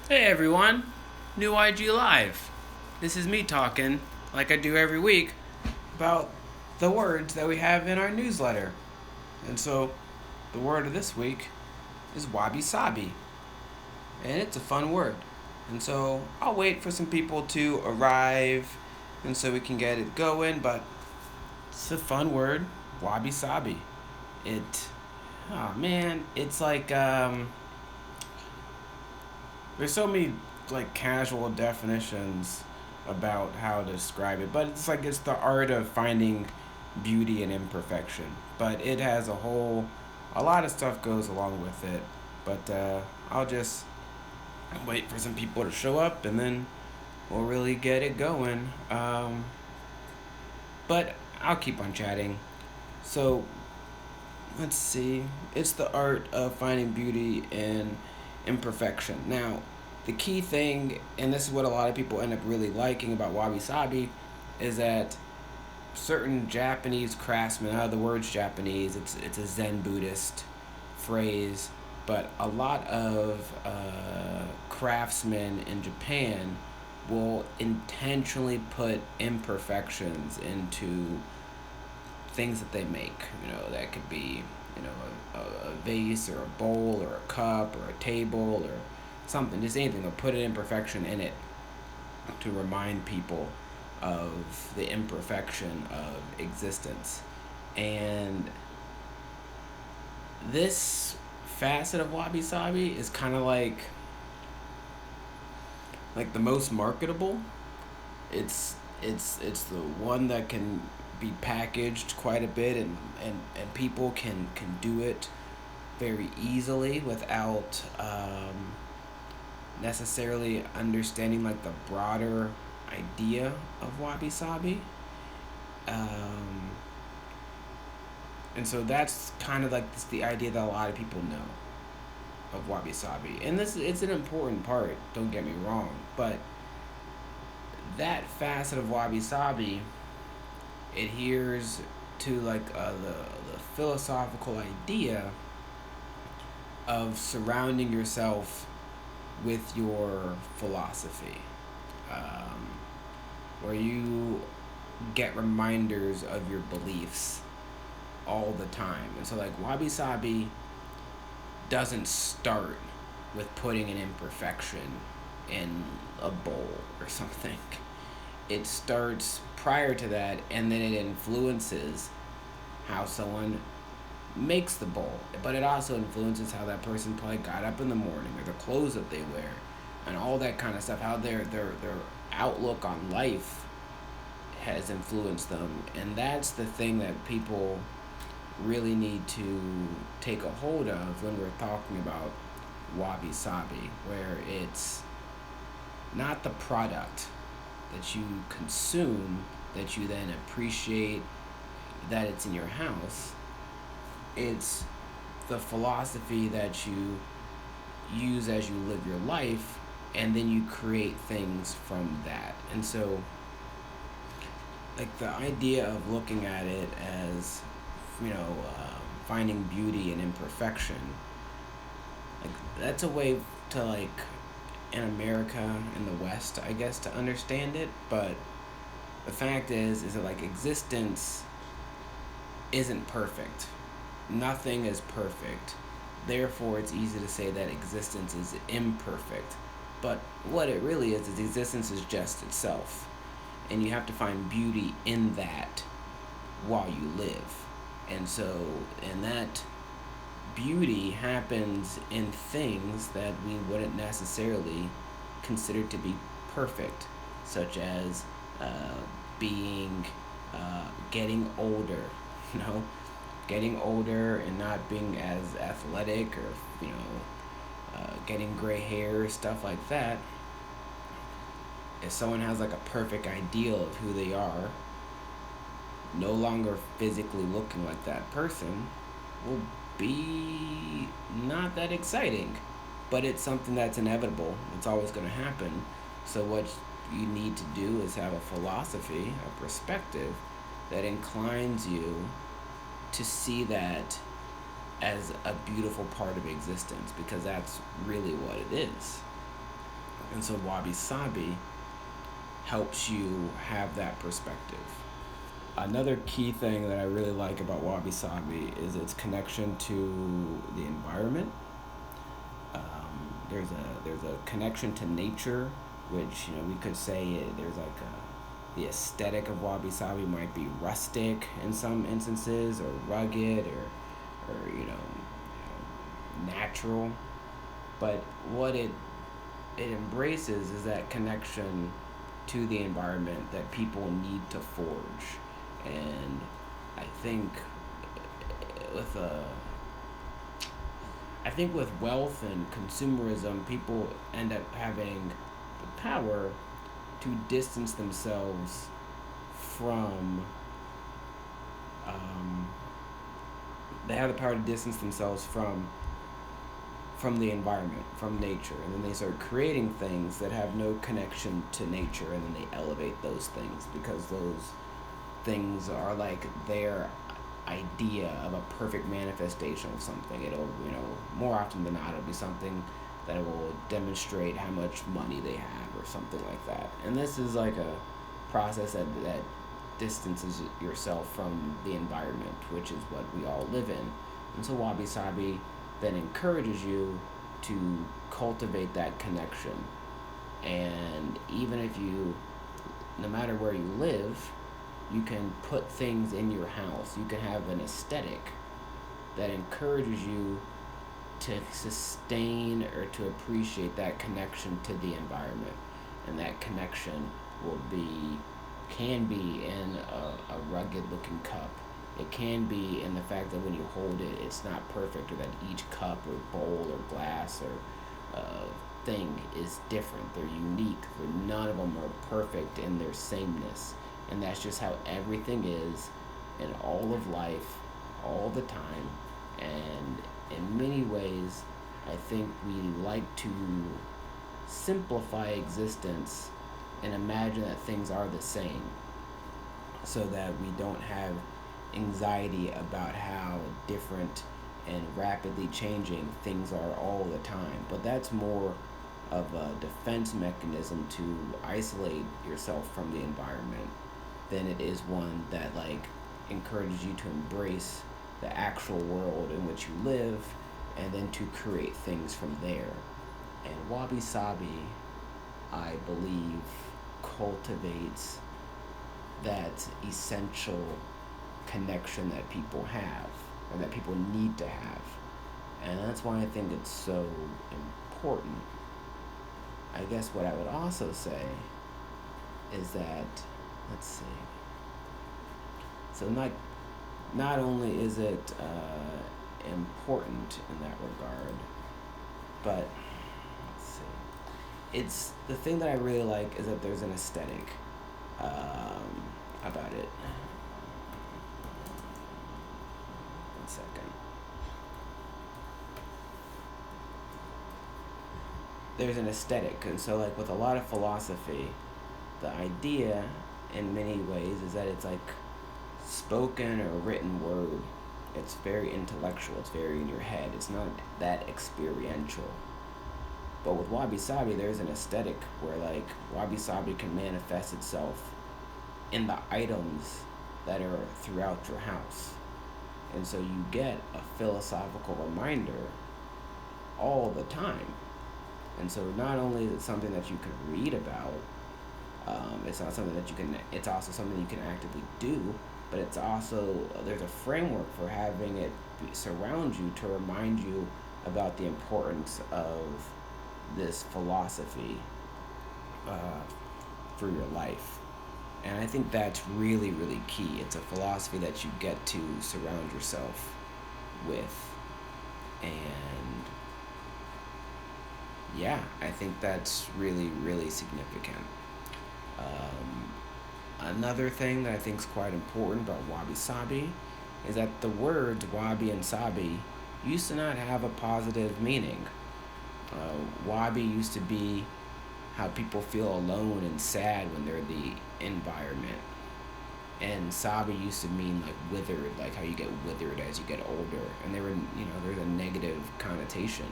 Hey everyone, new IG Live. This is me talking, like I do every week, about the words that we have in our newsletter. And so, the word of this week is wabi sabi, and it's a fun word. And so, I'll wait for some people to arrive, and so we can get it going, but it's a fun word, wabi sabi. It, oh man, it's like, there's so many like casual definitions about how to describe it, but it's like it's the art of finding beauty and imperfection. But it has a lot of stuff goes along with it. But I'll just wait for some people to show up, and then we'll really get it going. But I'll keep on chatting. So let's see. It's the art of finding beauty in imperfection. Now, the key thing, and this is what a lot of people end up really liking about wabi sabi, is that certain Japanese craftsmen, the word's Japanese, it's a Zen Buddhist phrase, but a lot of craftsmen in Japan will intentionally put imperfections into things that they make. That could be, a vase or a bowl or a cup or a table or something, just anything. They'll put an imperfection in it to remind people of the imperfection of existence. And this facet of wabi sabi is kind of like the most marketable. It's the one that can be packaged quite a bit, and people can do it very easily without necessarily understanding like the broader idea of wabi sabi. Um, and so that's kind of like the idea that a lot of people know of wabi sabi, and this it's an important part. Don't get me wrong, but that facet of wabi sabi adheres to like the philosophical idea of surrounding yourself with your philosophy, um, where you get reminders of your beliefs all the time. And so, like, wabi sabi doesn't start with putting an imperfection in a bowl or something. It starts prior to that, and then it influences how someone makes the bowl, but it also influences how that person probably got up in the morning, or the clothes that they wear, and all that kind of stuff. How their outlook on life has influenced them, and that's the thing that people really need to take a hold of when we're talking about wabi sabi, where it's not the product that you consume that you then appreciate that it's in your house. It's the philosophy that you use as you live your life, and then you create things from that. And so, like, the idea of looking at it as, finding beauty in imperfection, like, that's a way to, like, in America, in the West, I guess, to understand it. But the fact is that, like, existence isn't perfect. Nothing is perfect. Therefore, it's easy to say that existence is imperfect. But what it really is existence is just itself. And you have to find beauty in that while you live. And so, and that beauty happens in things that we wouldn't necessarily consider to be perfect, such as being, getting older, you know, getting older and not being as athletic, or, getting gray hair, stuff like that. If someone has like a perfect ideal of who they are, no longer physically looking like that person will be not that exciting. But it's something that's inevitable. It's always going to happen. So what you need to do is have a philosophy, a perspective that inclines you to see that as a beautiful part of existence, because that's really what it is. And so wabi sabi helps you have that perspective. Another key thing that I really like about wabi sabi is its connection to the environment. There's a connection to nature, which we could say there's like the aesthetic of wabi sabi might be rustic in some instances, or rugged, or natural. But what it embraces is that connection to the environment that people need to forge. And I think with a I think with wealth and consumerism, people end up having the power to distance themselves from. Um, they have the power to distance themselves from the environment, from nature, and then they start creating things that have no connection to nature, and then they elevate those things because those things are like their idea of a perfect manifestation of something. It'll, more often than not, it'll be something that will demonstrate how much money they have or something like that. And this is like a process that distances yourself from the environment, which is what we all live in. And so wabi sabi then encourages you to cultivate that connection. And even if no matter where you live, you can put things in your house. You can have an aesthetic that encourages you to sustain or to appreciate that connection to the environment. And that connection can be in a rugged looking cup. It can be in the fact that when you hold it, it's not perfect, or that each cup or bowl or glass or thing is different. They're unique. None of them are perfect in their sameness. And that's just how everything is in all of life, all the time. And in many ways, I think we like to simplify existence and imagine that things are the same, so that we don't have anxiety about how different and rapidly changing things are all the time. But that's more of a defense mechanism to isolate yourself from the environment than it is one that encourages you to embrace the actual world in which you live, and then to create things from there. And wabi sabi, I believe, cultivates that essential connection that people have, or that people need to have. And that's why I think it's so important. I guess what I would also say is that, let's see. So not only is it important in that regard, but let's see. It's the thing that I really like is that there's an aesthetic about it. One second. There's an aesthetic, and so with a lot of philosophy, the idea in many ways is that it's spoken or written word. It's very intellectual, it's very in your head, it's not that experiential. But with wabi sabi, there's an aesthetic where wabi sabi can manifest itself in the items that are throughout your house. And so you get a philosophical reminder all the time. And so not only is it something that you can read about, it's not something that it's also something you can actively do, but it's also, there's a framework for having it surround you to remind you about the importance of this philosophy for your life. And I think that's really, really key. It's a philosophy that you get to surround yourself with. And yeah, I think that's really, really significant. Another thing that I think is quite important about wabi sabi is that the words wabi and sabi used to not have a positive meaning. Wabi used to be how people feel alone and sad when they're in the environment. And sabi used to mean withered, how you get withered as you get older. And there's a negative connotation.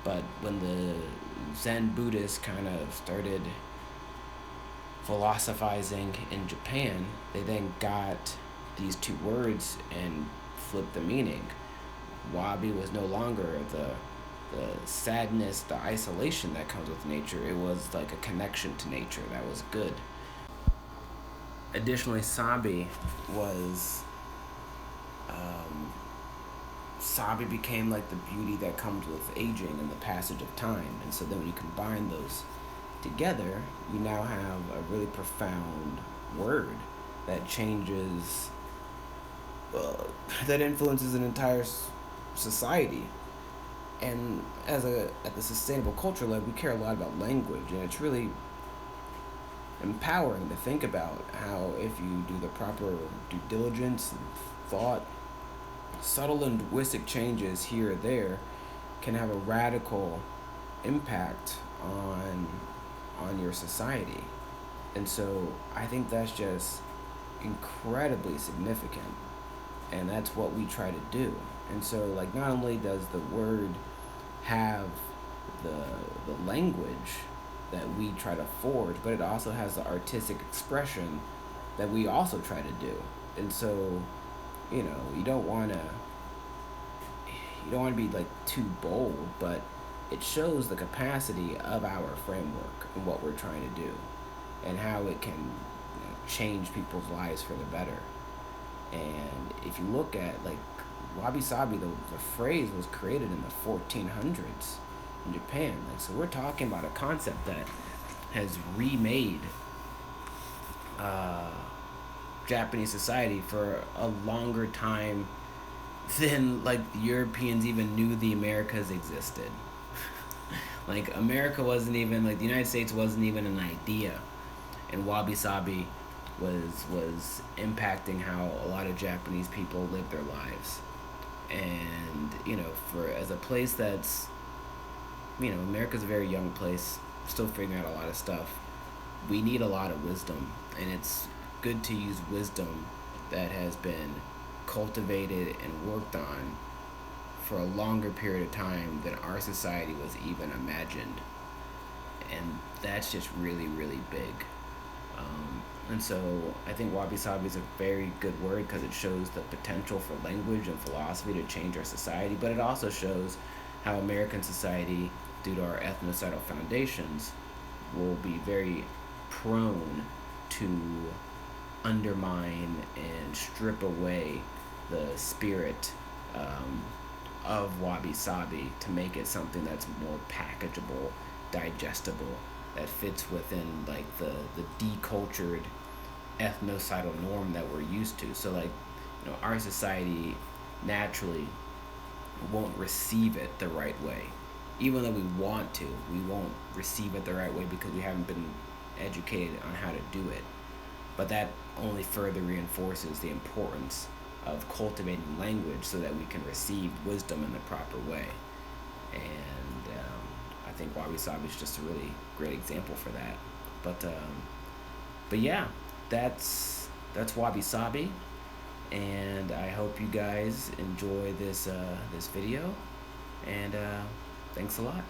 But when the Zen Buddhists kind of started philosophizing in Japan, they then got these two words and flipped the meaning. Wabi was no longer the sadness, the isolation that comes with nature. It was like a connection to nature that was good. Additionally, was um, Sabi became like the beauty that comes with aging and the passage of time. And so then when you combine those together, you now have a really profound word that changes, that influences an entire society. And at the Sustainable Culture Lab, we care a lot about language, and it's really empowering to think about how if you do the proper due diligence and thought, subtle linguistic changes here or there can have a radical impact on your society. And so I think that's just incredibly significant, and that's what we try to do. And so, like, not only does the word have the language that we try to forge, but it also has the artistic expression that we also try to do. And so, you don't want to be like too bold, but it shows the capacity of our framework and what we're trying to do, and how it can change people's lives for the better. And if you look at like wabi sabi, the phrase was created in the 1400s in Japan. Like, so we're talking about a concept that has remade Japanese society for a longer time than like the Europeans even knew the Americas existed. Like, America wasn't even, like, the United States wasn't even an idea, and wabi sabi was impacting how a lot of Japanese people live their lives. And for as a place that's, America's a very young place, still figuring out a lot of stuff. We need a lot of wisdom, and it's good to use wisdom that has been cultivated and worked on for a longer period of time than our society was even imagined. And that's just really, really big. And so I think wabi sabi is a very good word because it shows the potential for language and philosophy to change our society, but it also shows how American society, due to our ethnocidal foundations, will be very prone to undermine and strip away the spirit of wabi sabi to make it something that's more packageable, digestible, that fits within like the decultured ethnocidal norm that we're used to. So like, our society naturally won't receive it the right way. Even though we want to, we won't receive it the right way because we haven't been educated on how to do it. But that only further reinforces the importance of cultivating language so that we can receive wisdom in the proper way. And I think wabi sabi is just a really great example for that. But yeah, that's wabi sabi, and I hope you guys enjoy this video. And thanks a lot.